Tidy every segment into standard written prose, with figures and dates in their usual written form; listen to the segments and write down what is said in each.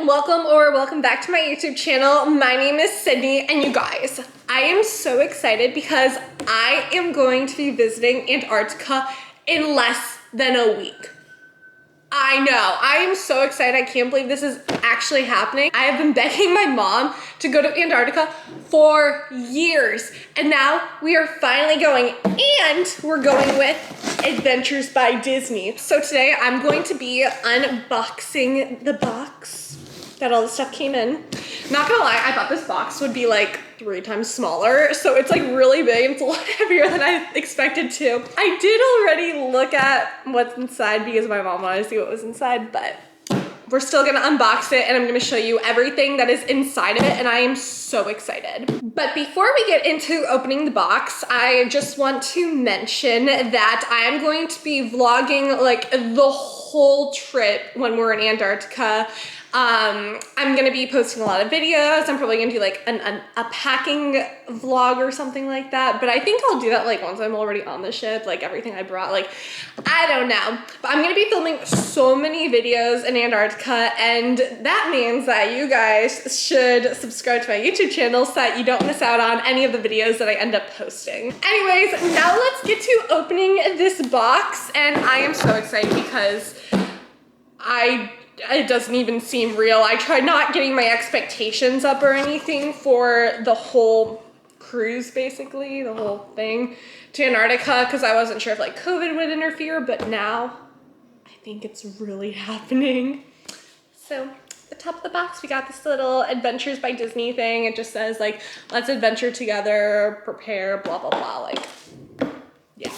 welcome back to my YouTube channel. My name is Sydney, and you guys, I am so excited because I am going to be visiting Antarctica in less than a week. I know, I am so excited. I can't believe this is actually happening. I have been begging my mom to go to Antarctica for years, and now we are finally going, and we're going with Adventures by Disney. So today I'm going to be unboxing the box that all the stuff came in. Not gonna lie, I thought this box would be like 3 times smaller, so it's like really big. It's a lot heavier than I expected to. I did already look at what's inside because my mom wanted to see what was inside, but we're still gonna unbox it and I'm gonna show you everything that is inside of it, and I am so excited. But before we get into opening the box, I just want to mention that I am going to be vlogging like the whole trip when we're in Antarctica. I'm gonna be posting a lot of videos. I'm probably gonna do like a packing vlog or something like that, but I think I'll do that like once I'm already on the ship, like everything I brought, like I don't know. But I'm gonna be filming so many videos in Antarctica, and that means that you guys should subscribe to my YouTube channel so that you don't miss out on any of the videos that I end up posting. Anyways, now let's get to opening this box, and I am so excited because it doesn't even seem real. I tried not getting my expectations up or anything for the whole cruise, basically, the whole thing to Antarctica, because I wasn't sure if like COVID would interfere, but now I think it's really happening. So at the top of the box, we got this little Adventures by Disney thing. It just says like, let's adventure together, prepare, blah, blah, blah, like, yeah.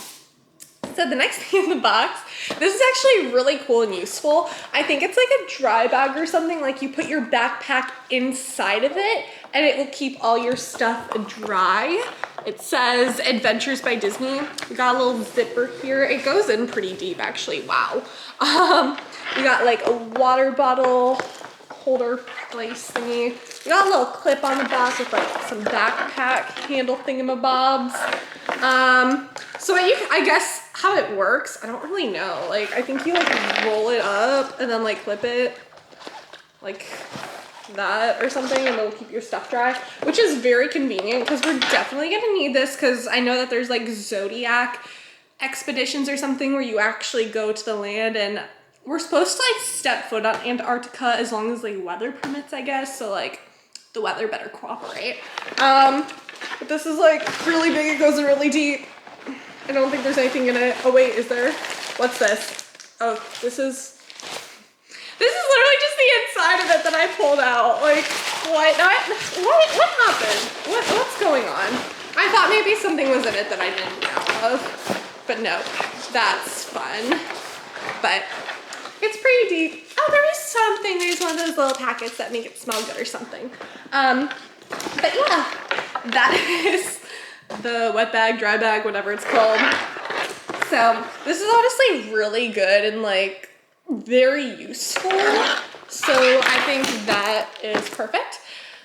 So the next thing in the box, this is actually really cool and useful. I think it's like a dry bag or something, like you put your backpack inside of it and it will keep all your stuff dry. It says Adventures by Disney. We got a little zipper here. It goes in pretty deep actually, wow. We got like a water bottle holder place thingy. We got a little clip on the back with like some backpack handle thingamabobs. So I guess how it works, I don't really know. Like, I think you like roll it up and then like clip it like that or something, and it'll keep your stuff dry, which is very convenient because we're definitely gonna need this, because I know that there's like Zodiac expeditions or something where you actually go to the land, and we're supposed to like step foot on Antarctica as long as like weather permits, I guess. So like the weather better cooperate. But this is like really big. It goes in really deep. I don't think there's anything in it. Oh wait, is there? What's this? Oh, this is literally just the inside of it that I pulled out. Like, what happened? What's going on? I thought maybe something was in it that I didn't know of, but no, that's fun. But it's pretty deep. Oh, there is something. There's one of those little packets that make it smell good or something. But yeah, that is the wet bag, dry bag, whatever it's called. So this is honestly really good and like very useful. So I think that is perfect.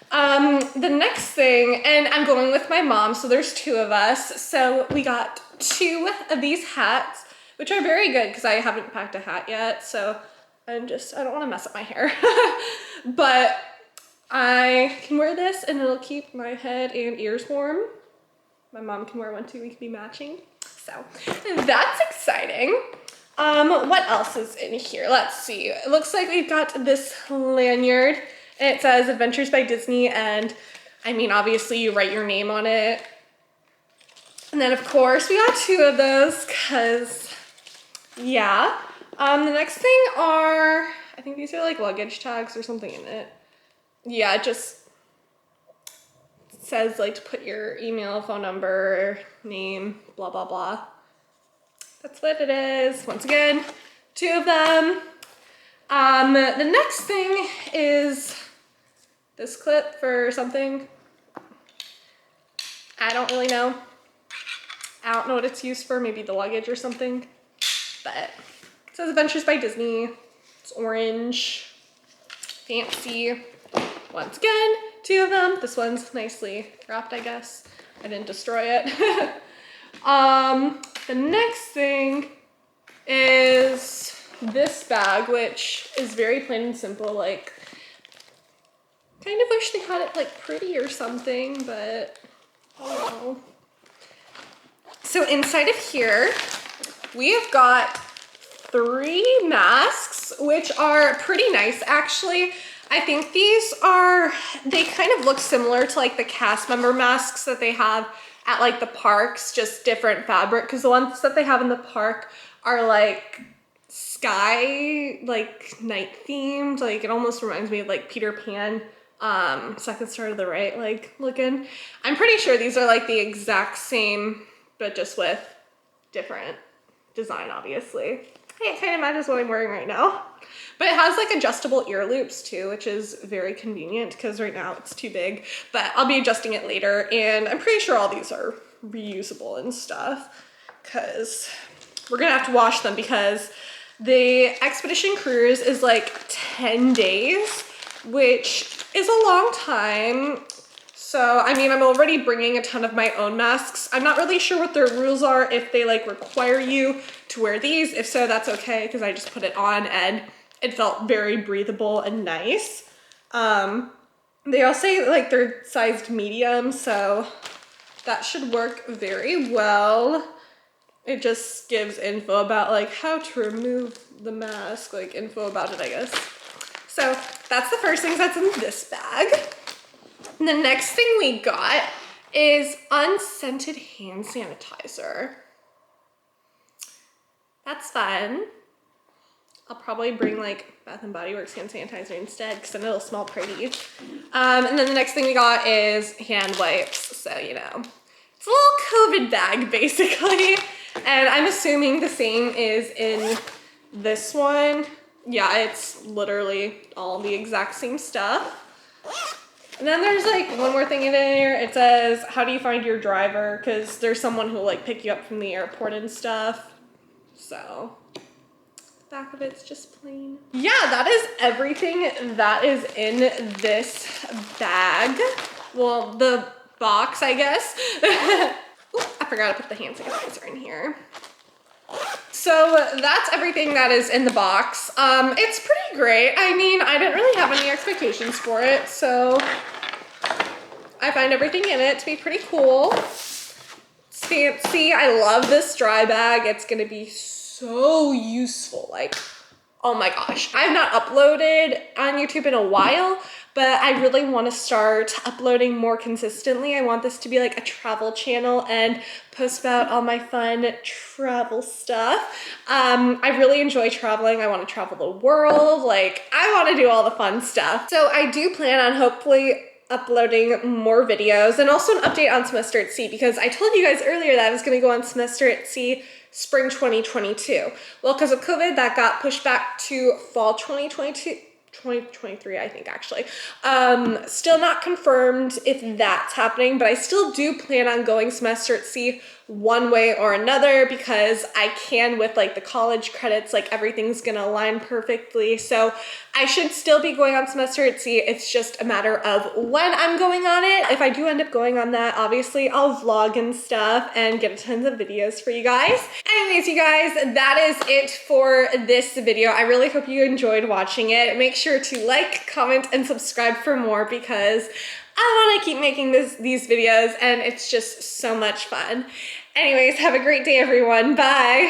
The next thing, and I'm going with my mom, so there's 2 of us. So we got 2 of these hats, which are very good because I haven't packed a hat yet. So I don't want to mess up my hair, but I can wear this and it'll keep my head and ears warm. My mom can wear one too, we can be matching. So that's exciting. What else is in here? Let's see. It looks like we've got this lanyard and it says Adventures by Disney, and I mean, obviously you write your name on it. And then of course we got 2 of those because yeah. The next thing are, I think these are like luggage tags or something in it. Yeah, it just says like to put your email, phone number, name, blah, blah, blah. That's what it is. Once again, 2 of them. The next thing is this clip for something. I don't really know. I don't know what it's used for, maybe the luggage or something. But it says Adventures by Disney. It's orange, fancy. Once again, 2 of them. This one's nicely wrapped, I guess. I didn't destroy it. The next thing is this bag, which is very plain and simple. Like, Kind of wish they had it like pretty or something, but oh well. So inside of here, we have got 3 masks, which are pretty nice actually. I think they kind of look similar to like the cast member masks that they have at like the parks, just different fabric, because the ones that they have in the park are like sky, like night themed. Like it almost reminds me of like Peter Pan, second star to the right, like looking. I'm pretty sure these are like the exact same, but just with different design, obviously. Hey, it kind of matches what I'm wearing right now. But it has like adjustable ear loops too, which is very convenient because right now it's too big, but I'll be adjusting it later. And I'm pretty sure all these are reusable and stuff because we're gonna have to wash them because the expedition cruise is like 10 days, which is a long time. So, I mean, I'm already bringing a ton of my own masks. I'm not really sure what their rules are, if they like require you to wear these. If so, that's okay, because I just put it on and it felt very breathable and nice. They all say like they're sized medium, so that should work very well. It just gives info about like how to remove the mask, like info about it, I guess. So that's the first thing that's in this bag. And the next thing we got is unscented hand sanitizer. That's fun. I'll probably bring like Bath & Body Works hand sanitizer instead because then it'll smell pretty. And then the next thing we got is hand wipes. So, you know, it's a little COVID bag basically. And I'm assuming the same is in this one. Yeah, it's literally all the exact same stuff. And then there's like one more thing in here. It says, how do you find your driver? Because there's someone who will like pick you up from the airport and stuff. So the back of it's just plain. Yeah, that is everything that is in this bag. Well, the box, I guess. Ooh, I forgot to put the hand sanitizer in here. So that's everything that is in the box. It's pretty great. I mean, I didn't really have any expectations for it, so I find everything in it to be pretty cool. It's fancy. I love this dry bag. It's gonna be so useful. Like, oh my gosh. I've not uploaded on YouTube in a while, but I really want to start uploading more consistently. I want this to be like a travel channel and post about all my fun travel stuff. I really enjoy traveling. I want to travel the world. Like, I want to do all the fun stuff. So I do plan on hopefully uploading more videos and also an update on Semester at Sea, because I told you guys earlier that I was going to go on Semester at Sea spring 2022. Well, because of COVID, that got pushed back to fall 2023, I think, actually. Still not confirmed if that's happening, but I still do plan on going Semester at Sea one way or another because I can with like the college credits, like everything's gonna align perfectly. So I should still be going on Semester at Sea. It's just a matter of when I'm going on it. If I do end up going on that, obviously I'll vlog and stuff and get tons of videos for you guys. Anyways, you guys, that is it for this video. I really hope you enjoyed watching it. Make sure to like, comment, and subscribe for more because I want to keep making these videos and it's just so much fun. Anyways, have a great day, everyone. Bye.